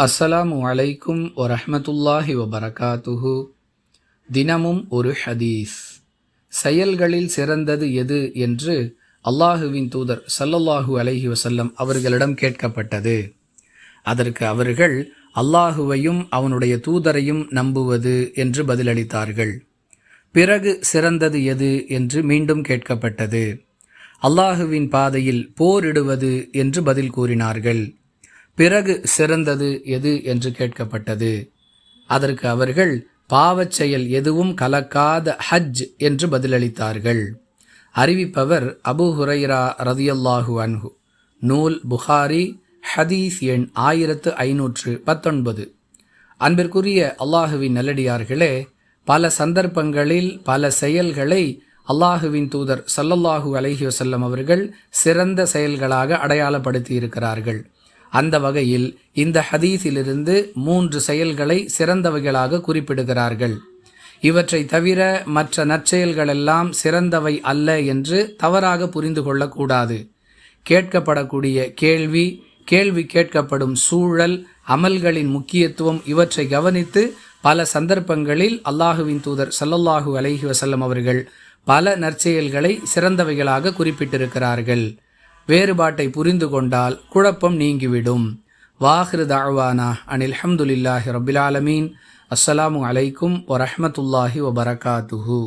அஸ்ஸலாமு அலைக்கும் வரஹ்மத்துல்லாஹி வபரகாத்துஹு. தினமும் ஒரு ஹதீஸ். செயல்களில் சிறந்தது எது என்று அல்லாஹுவின் தூதர் ஸல்லல்லாஹு அலைஹி வஸல்லம் அவர்களிடம் கேட்கப்பட்டது. அதற்கு அவர்கள் அல்லாஹுவையும் அவனுடைய தூதரையும் நம்புவது என்று பதிலளித்தார்கள். பிறகு சிறந்தது எது என்று மீண்டும் கேட்கப்பட்டது. அல்லாஹுவின் பாதையில் போரிடுவது என்று பதில் கூறினார்கள். பிறகு சிறந்தது எது என்று கேட்கப்பட்டது. அதற்கு அவர்கள் பாவச் செயல் எதுவும் கலக்காத ஹஜ் என்று பதிலளித்தார்கள். அறிவிப்பவர் அபூ ஹுரைரா ரதியல்லாஹு அன்ஹு. நூல் புகாரி, ஹதீஸ் எண் 1519. அன்பிற்குரிய அல்லாஹுவின் நல்லடியார்களே, பல சந்தர்ப்பங்களில் பல செயல்களை அல்லாஹுவின் தூதர் ஸல்லல்லாஹு அலைஹி வஸல்லம் அவர்கள் சிறந்த செயல்களாக அடையாளப்படுத்தி இருக்கிறார்கள். அந்த வகையில் இந்த ஹதீஸிலிருந்து 3 செயல்களை சிறந்தவைகளாக குறிப்பிடுகிறார்கள். இவற்றை தவிர மற்ற நற்செயல்களெல்லாம் சிறந்தவை அல்ல என்று தவறாக புரிந்து கொள்ளக்கூடாது. கேட்கப்படக்கூடிய கேள்வி, கேள்வி கேட்கப்படும் சூழல், அமல்களின் முக்கியத்துவம் இவற்றை கவனித்து பல சந்தர்ப்பங்களில் அல்லாஹுவின் தூதர் ஸல்லல்லாஹு அலைஹி வஸல்லம் அவர்கள் பல நற்செயல்களை சிறந்தவைகளாக குறிப்பிட்டிருக்கிறார்கள். வேறுபாட்டை புரிந்து கொண்டால் குழப்பம் நீங்கிவிடும். வாஹிரு தஅவானா அனில் ஹம்துலில்லாஹி ரப்பில் ஆலமீன். அஸ்ஸலாமு அலைக்கும் வரஹ்மத்துல்லாஹி வபரகாத்துஹு.